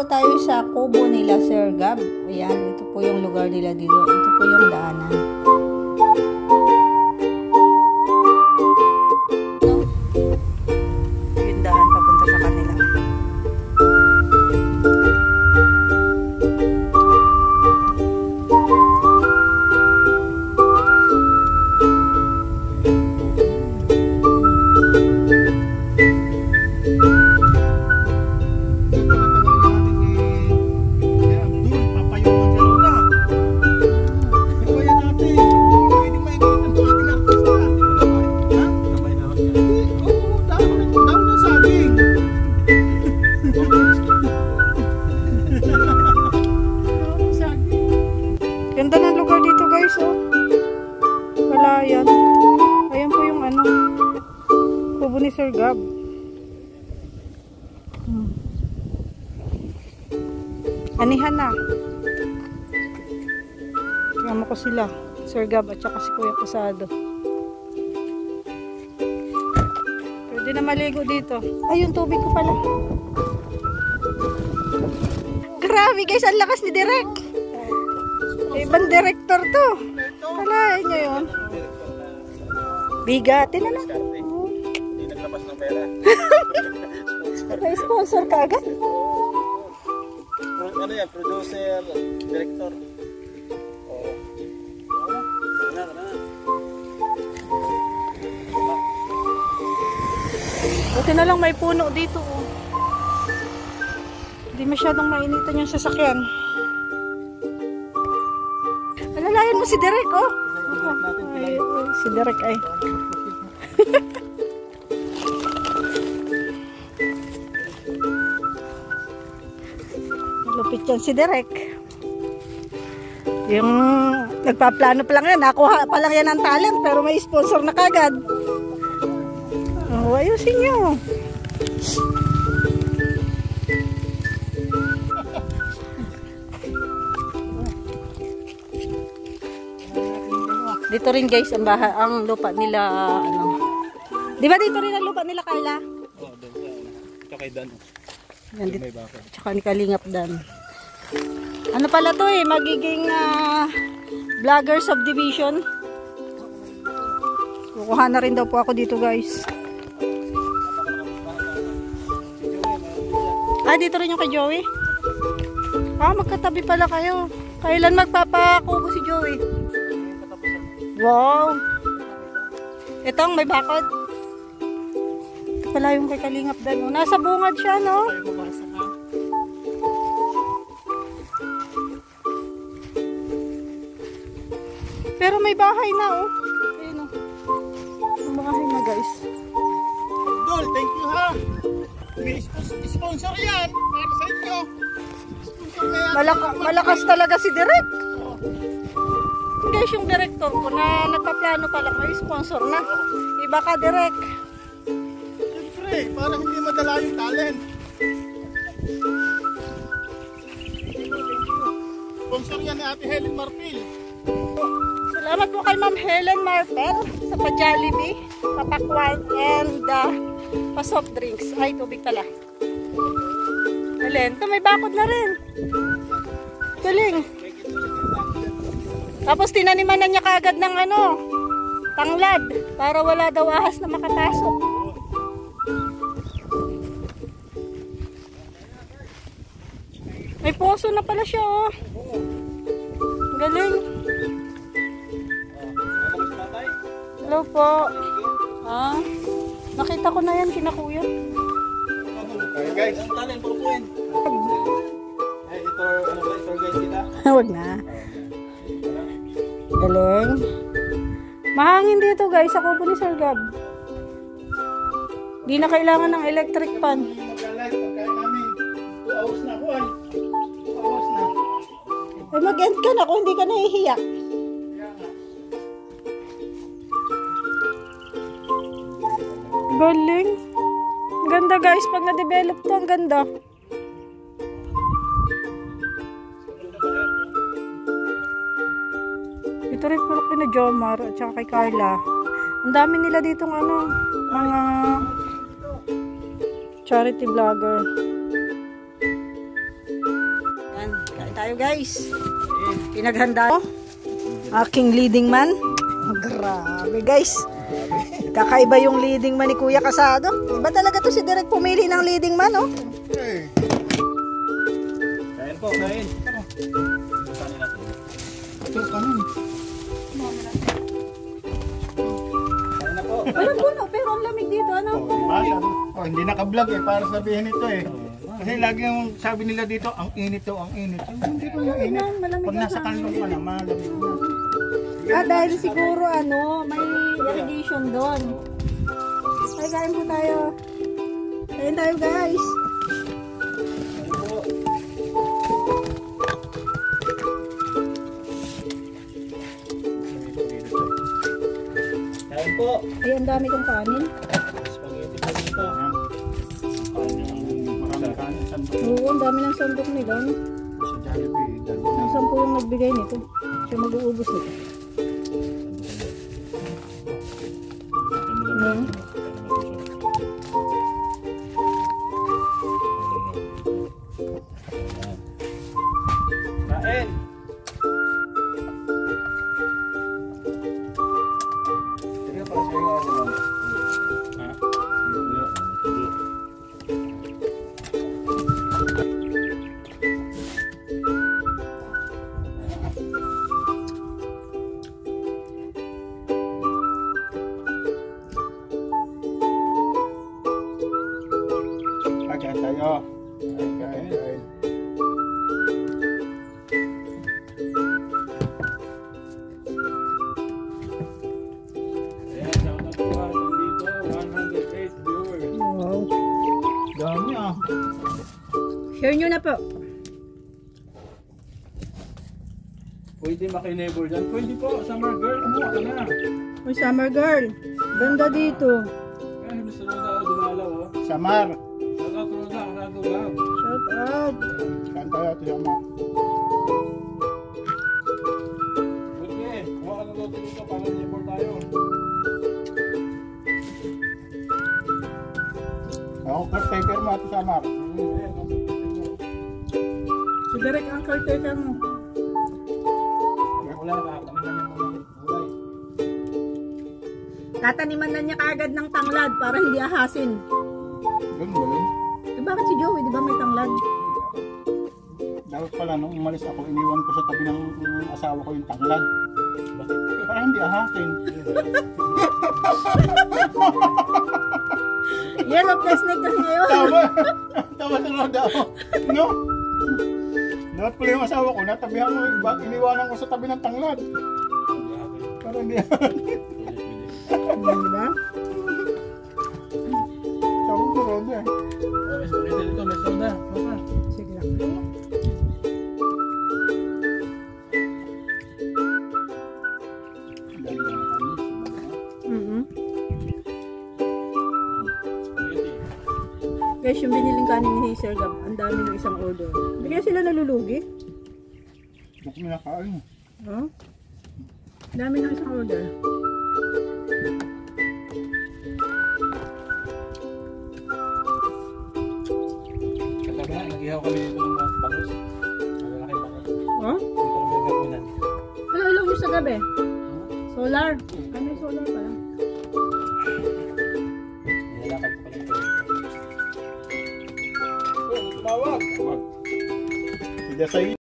tayo sa kubo nila Sir Gab. Ayan, ito po yung lugar nila dito. Ito po yung daanan. Yung daan papunta sa kanila. Ganda ng lugar dito guys, oh. Palayan. Ayan po yung ano, kubo ni Sir Gab. Anihan na. Tingnan mo ko sila, Sir Gab at saka si Kuya Kusado. Pwede na maligo dito. Ay, yung tubig ko pala. Grabe guys, ang lakas ni Direk. Ibang director to. Kalahin nyo yun. Bigatin na lang. Hindi naglabas ng pera. May sponsor ka agad? Ano yan? Producer, director. Oo. Buti na lang may puno dito. Oh. Hindi masyadong mainitan yung sasakyan. Alalayan mo si Derek, oh. Ay, si Derek ay. Malupit yan si Derek. Yung nagpaplano pa lang yan. Nakuha pa lang yan ng talent pero may sponsor na kagad. Oh, ayusin nyo. Dito rin guys ang lupa nila ano. Di ba dito rin ang lupa nila Carla? Oo, doon sa tsaka kay Dan. Yan dito. Tsaka ni Kalingap Dan. Ano pala to eh, magiging vlogger subdivision. Kukuha na rin daw po ako dito guys. Dito rin yung kay Joey. Magkatabi pala kayo. Kailan magpapakubo si Joey? Wow! Itong may bakod. Ito pala yung kay Kalingap Dan. Nasa bungad siya, no? Pero may bahay na, oh. Ayun, oh. May bahay na, guys. Abdul, thank you ha. May sponsor yan. Para sa inyo. Sponsor na yan. Malakas talaga si Direk. Guys, yung director ko na nagpaplano pa lang, may sponsor na. Iba ka, Direk. Siyempre, para hindi madala yung talent. Sponsor yan ni Ate Helen Marpil. Salamat po kay Ma'am Helen Marpel sa pa-Jollibee, papakwan, and pa-soft drinks. Ay, tubig pala. Alin, ito may bakod na rin. Galing. Tapos tinaniman na niya kagad ng ano, tanglad, para wala daw ahas na makapasok. May poso na pala siya, oh. Galing. Hello po. Nakita ko na yan, kina Kuya. Okay guys, ang talent, purupuin. Ay, ito, tour guide kita. Huwag na. Galing. Mahangin dito guys, sa kubo ni Sir Gab. Di na kailangan ng electric fan. Mag-alive pagkain namin. 2 hours na ako ay. 2 hours na. Ay mag-end ka na kung hindi ka nahihiyak. Galing. Ang ganda guys, pag na-develop to, ang ganda. Ito rin pala kina Jomar at saka kay Carla. Ang dami nila ditong ano, mga charity vlogger. tayo guys. Pinaghanda ko. Aking leading man. Grabe guys. Kakaiba yung leading man ni Kuya Casado. Iba talaga to si Derek pumili ng leading man, oh. Okay. Kain po, kain. Ito kanin. Kain na po. Alam ko no, pero ang lamig dito. Ano? Hindi naka-vlog eh, para sabihin ito eh. Kasi lagi yung sabi nila dito, ang init to, ang init. Hindi ko yung init. Malamig Pag na nasa kanlong ka na, malamig na. Dahil siguro may irrigation doon. Ay, kain po tayo. Kain tayo guys. Kain po. Ay, ang dami kong kanin. Spaghetti po dito. Maraming kanin. Oo, ang dami ng sandok nila. No? Sa Jollibee, dalawa. Ang 10 yung nagbigay nito. Siya mag-uubos nito. Kain. Sige, para sa iyo. Ha? Kain tayo. Kain. Ayan, shout out po dito. 108 viewers. Wow. Dami ah. Share nyo na po. Pwede makineighbor dyan. Pwede po, summer girl. Kumuha ka na. Uy, summer girl. Ganda dito. Kaya gusto mo na dumalaw, oh. Samar. Shout out po na, nakatulog. Shout out. Kain tayo ito Samar. Pwede, kuha ka na loto dito para neighbor tayo. Ako caretaker mo ito Samar. Ayan, Si Derek ang caretaker mo. wala, kakataniman niya mga gulay. Tataniman na niya kaagad ng tanglad para hindi ahasin. Ganun ba yun? Eh bakit si Joey, di ba may tanglad? Dapat pala nung umalis ako, iniwan ko sa tabi ng asawa ko yung tanglad. Bakit? Para hindi ahasin. Yellow plastic kasi ngayon. Tama! Tama sa roda ako. No? Dapat pala yung asawa ko, natabihan ko, iniwanan ko sa tabi ng tanglad. Para hindi ahasin. Di ba? Tama sa roda eh. May spaghetti dito, may soda. Papa. Sige lang. Spaghetti. Guys, yung biniling kanin ni Hazel Gab, ang dami ng isang order. Hindi kaya sila nalulugi? Hindi ko minakain. Oh? Ang dami ng isang order. Katabi na, nag-ihaw kami dito ng mga bangus. Malalaki bangus. Oh? Dito kami nag-apunan. Ano ilaw nyo sa gabi? Solar. Ay, may solar pala. Nilalakad ko pala ito. Oh, tumawag! Hindi sa'yo.